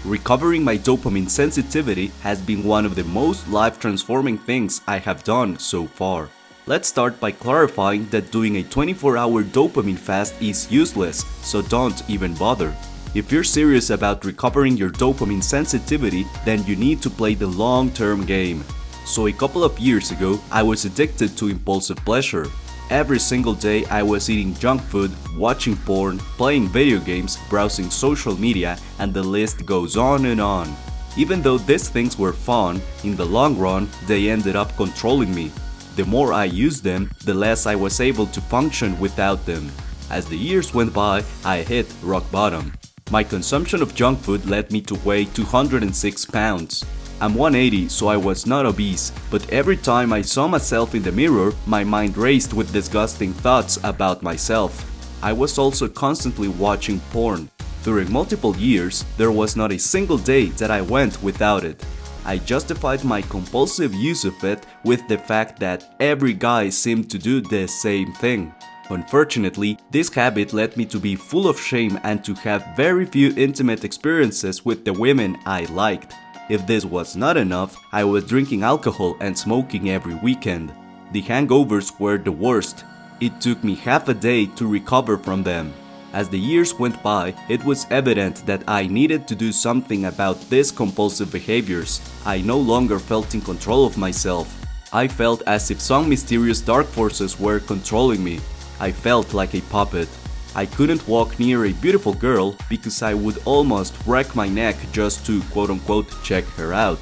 Recovering my dopamine sensitivity has been one of the most life-transforming things I have done so far. Let's start by clarifying that doing a 24-hour dopamine fast is useless, so don't even bother. If you're serious about recovering your dopamine sensitivity, then you need to play the long-term game. So a couple of years ago, I was addicted to impulsive pleasure. Every single day I was eating junk food, watching porn, playing video games, browsing social media, and the list goes on and on. Even though these things were fun, in the long run, they ended up controlling me. The more I used them, the less I was able to function without them. As the years went by, I hit rock bottom. My consumption of junk food led me to weigh 206 pounds. I'm 180, so I was not obese, but every time I saw myself in the mirror, my mind raced with disgusting thoughts about myself. I was also constantly watching porn. During multiple years, there was not a single day that I went without it. I justified my compulsive use of it with the fact that every guy seemed to do the same thing. Unfortunately, this habit led me to be full of shame and to have very few intimate experiences with the women I liked. If this was not enough, I was drinking alcohol and smoking every weekend. The hangovers were the worst. It took me half a day to recover from them. As the years went by, it was evident that I needed to do something about these compulsive behaviors. I no longer felt in control of myself. I felt as if some mysterious dark forces were controlling me. I felt like a puppet. I couldn't walk near a beautiful girl because I would almost wreck my neck just to quote-unquote check her out.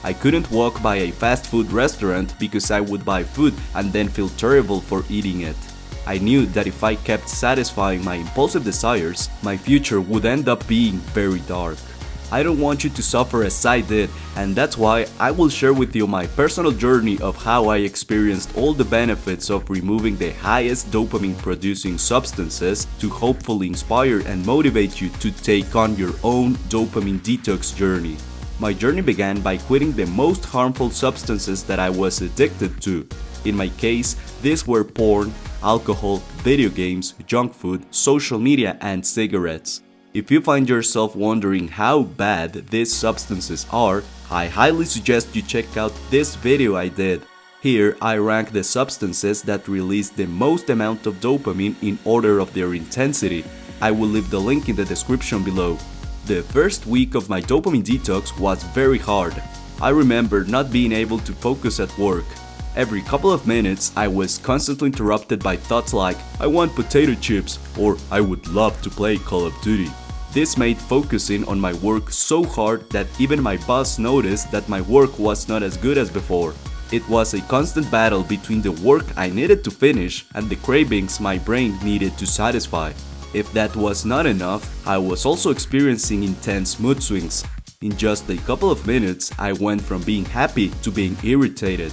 I couldn't walk by a fast food restaurant because I would buy food and then feel terrible for eating it. I knew that if I kept satisfying my impulsive desires, my future would end up being very dark. I don't want you to suffer as I did, and that's why I will share with you my personal journey of how I experienced all the benefits of removing the highest dopamine producing substances to hopefully inspire and motivate you to take on your own dopamine detox journey. My journey began by quitting the most harmful substances that I was addicted to. In my case, these were porn, alcohol, video games, junk food, social media, and cigarettes. If you find yourself wondering how bad these substances are, I highly suggest you check out this video I did. Here I rank the substances that release the most amount of dopamine in order of their intensity. I will leave the link in the description below. The first week of my dopamine detox was very hard. I remember not being able to focus at work. Every couple of minutes, I was constantly interrupted by thoughts like, I want potato chips, or I would love to play Call of Duty. This made focusing on my work so hard that even my boss noticed that my work was not as good as before. It was a constant battle between the work I needed to finish and the cravings my brain needed to satisfy. If that was not enough, I was also experiencing intense mood swings. In just a couple of minutes, I went from being happy to being irritated.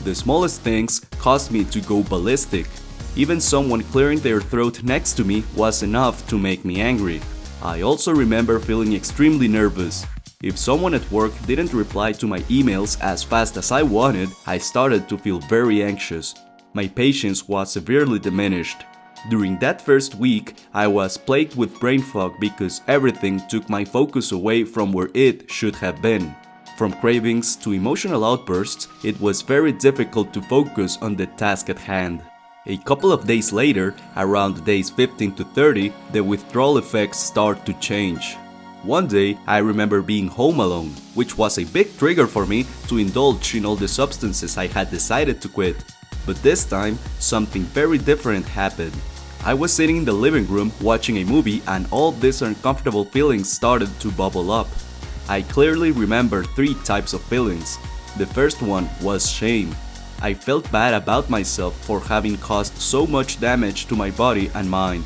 The smallest things caused me to go ballistic. Even someone clearing their throat next to me was enough to make me angry. I also remember feeling extremely nervous. If someone at work didn't reply to my emails as fast as I wanted, I started to feel very anxious. My patience was severely diminished. During that first week, I was plagued with brain fog because everything took my focus away from where it should have been. From cravings to emotional outbursts, it was very difficult to focus on the task at hand. A couple of days later, around days 15 to 30, the withdrawal effects start to change. One day, I remember being home alone, which was a big trigger for me to indulge in all the substances I had decided to quit. But this time, something very different happened. I was sitting in the living room watching a movie and all these uncomfortable feelings started to bubble up. I clearly remember 3 types of feelings. The first one was shame. I felt bad about myself for having caused so much damage to my body and mind.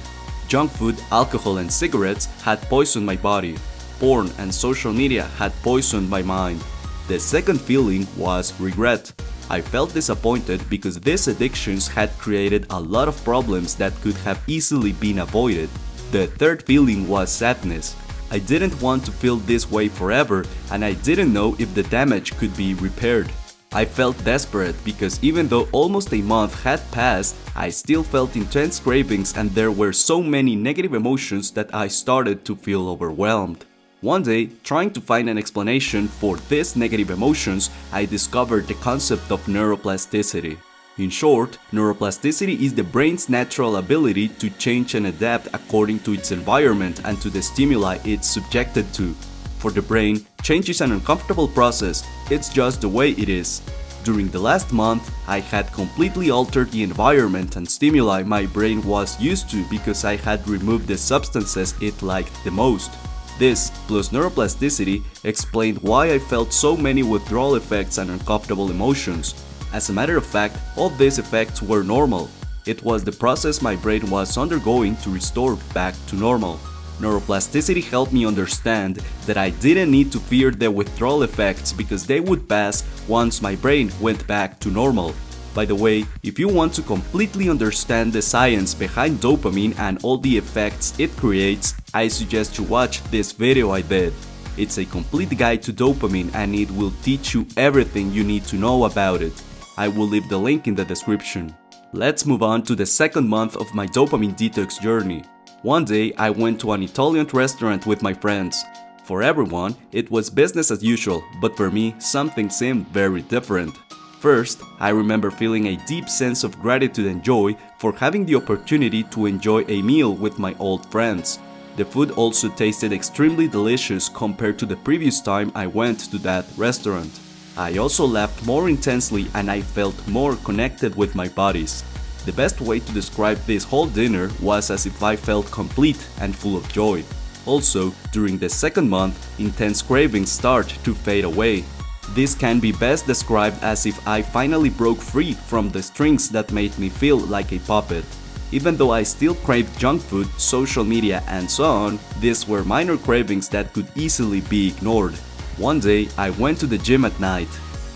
Junk food, alcohol, and cigarettes had poisoned my body. Porn and social media had poisoned my mind. The second feeling was regret. I felt disappointed because these addictions had created a lot of problems that could have easily been avoided. The third feeling was sadness. I didn't want to feel this way forever, and I didn't know if the damage could be repaired. I felt desperate because even though almost a month had passed, I still felt intense cravings and there were so many negative emotions that I started to feel overwhelmed. One day, trying to find an explanation for these negative emotions, I discovered the concept of neuroplasticity. In short, neuroplasticity is the brain's natural ability to change and adapt according to its environment and to the stimuli it's subjected to. For the brain, change is an uncomfortable process, it's just the way it is. During the last month, I had completely altered the environment and stimuli my brain was used to because I had removed the substances it liked the most. This, plus neuroplasticity, explained why I felt so many withdrawal effects and uncomfortable emotions. As a matter of fact, all these effects were normal. It was the process my brain was undergoing to restore back to normal. Neuroplasticity helped me understand that I didn't need to fear the withdrawal effects because they would pass once my brain went back to normal. By the way, if you want to completely understand the science behind dopamine and all the effects it creates, I suggest you watch this video I did. It's a complete guide to dopamine and it will teach you everything you need to know about it. I will leave the link in the description. Let's move on to the second month of my dopamine detox journey. One day, I went to an Italian restaurant with my friends. For everyone, it was business as usual, but for me, something seemed very different. First, I remember feeling a deep sense of gratitude and joy for having the opportunity to enjoy a meal with my old friends. The food also tasted extremely delicious compared to the previous time I went to that restaurant. I also laughed more intensely and I felt more connected with my buddies. The best way to describe this whole dinner was as if I felt complete and full of joy. Also, during the second month, intense cravings start to fade away. This can be best described as if I finally broke free from the strings that made me feel like a puppet. Even though I still craved junk food, social media and so on, these were minor cravings that could easily be ignored. One day, I went to the gym at night.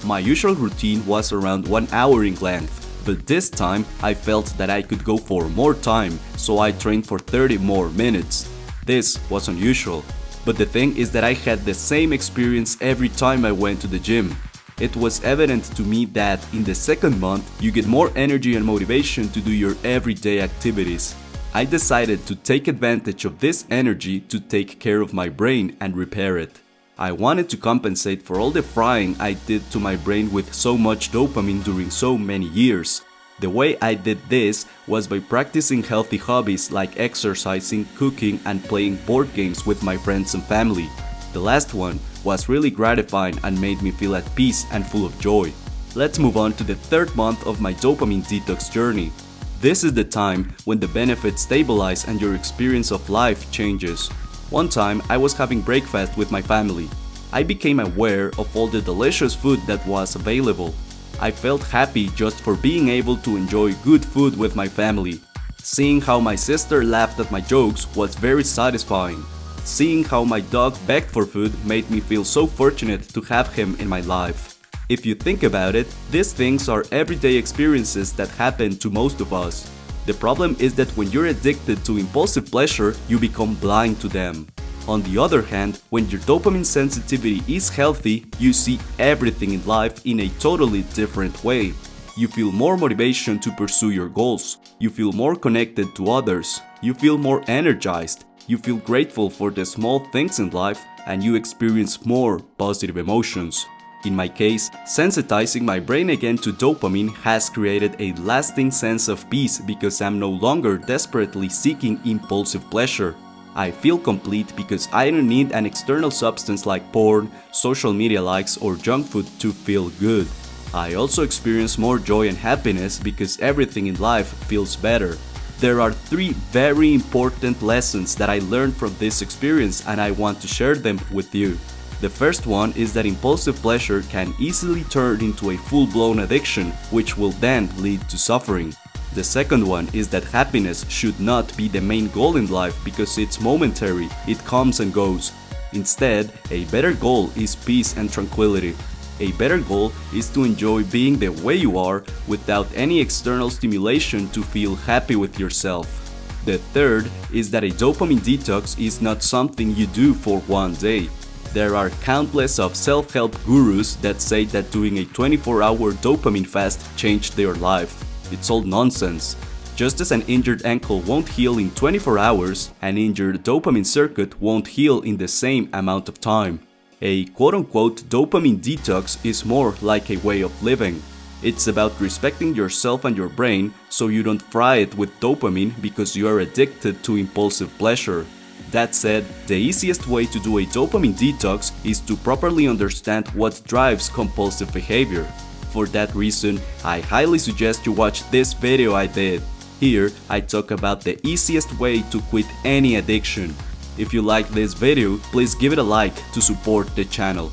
My usual routine was around 1 hour in length, but this time I felt that I could go for more time, so I trained for 30 more minutes. This was unusual, but the thing is that I had the same experience every time I went to the gym. It was evident to me that in the second month, you get more energy and motivation to do your everyday activities. I decided to take advantage of this energy to take care of my brain and repair it. I wanted to compensate for all the frying I did to my brain with so much dopamine during so many years. The way I did this was by practicing healthy hobbies like exercising, cooking, and playing board games with my friends and family. The last one was really gratifying and made me feel at peace and full of joy. Let's move on to the third month of my dopamine detox journey. This is the time when the benefits stabilize and your experience of life changes. One time, I was having breakfast with my family. I became aware of all the delicious food that was available. I felt happy just for being able to enjoy good food with my family. Seeing how my sister laughed at my jokes was very satisfying. Seeing how my dog begged for food made me feel so fortunate to have him in my life. If you think about it, these things are everyday experiences that happen to most of us. The problem is that when you're addicted to impulsive pleasure, you become blind to them. On the other hand, when your dopamine sensitivity is healthy, you see everything in life in a totally different way. You feel more motivation to pursue your goals. You feel more connected to others. You feel more energized. You feel grateful for the small things in life, and you experience more positive emotions. In my case, sensitizing my brain again to dopamine has created a lasting sense of peace because I'm no longer desperately seeking impulsive pleasure. I feel complete because I don't need an external substance like porn, social media likes, or junk food to feel good. I also experience more joy and happiness because everything in life feels better. There are 3 very important lessons that I learned from this experience and I want to share them with you. The first one is that impulsive pleasure can easily turn into a full-blown addiction, which will then lead to suffering. The second one is that happiness should not be the main goal in life because it's momentary, it comes and goes. Instead, a better goal is peace and tranquility. A better goal is to enjoy being the way you are without any external stimulation to feel happy with yourself. The third is that a dopamine detox is not something you do for one day. There are countless of self-help gurus that say that doing a 24-hour dopamine fast changed their life. It's all nonsense. Just as an injured ankle won't heal in 24 hours, an injured dopamine circuit won't heal in the same amount of time. A quote-unquote dopamine detox is more like a way of living. It's about respecting yourself and your brain so you don't fry it with dopamine because you are addicted to impulsive pleasure. That said, the easiest way to do a dopamine detox is to properly understand what drives compulsive behavior. For that reason, I highly suggest you watch this video I did. Here, I talk about the easiest way to quit any addiction. If you like this video, please give it a like to support the channel.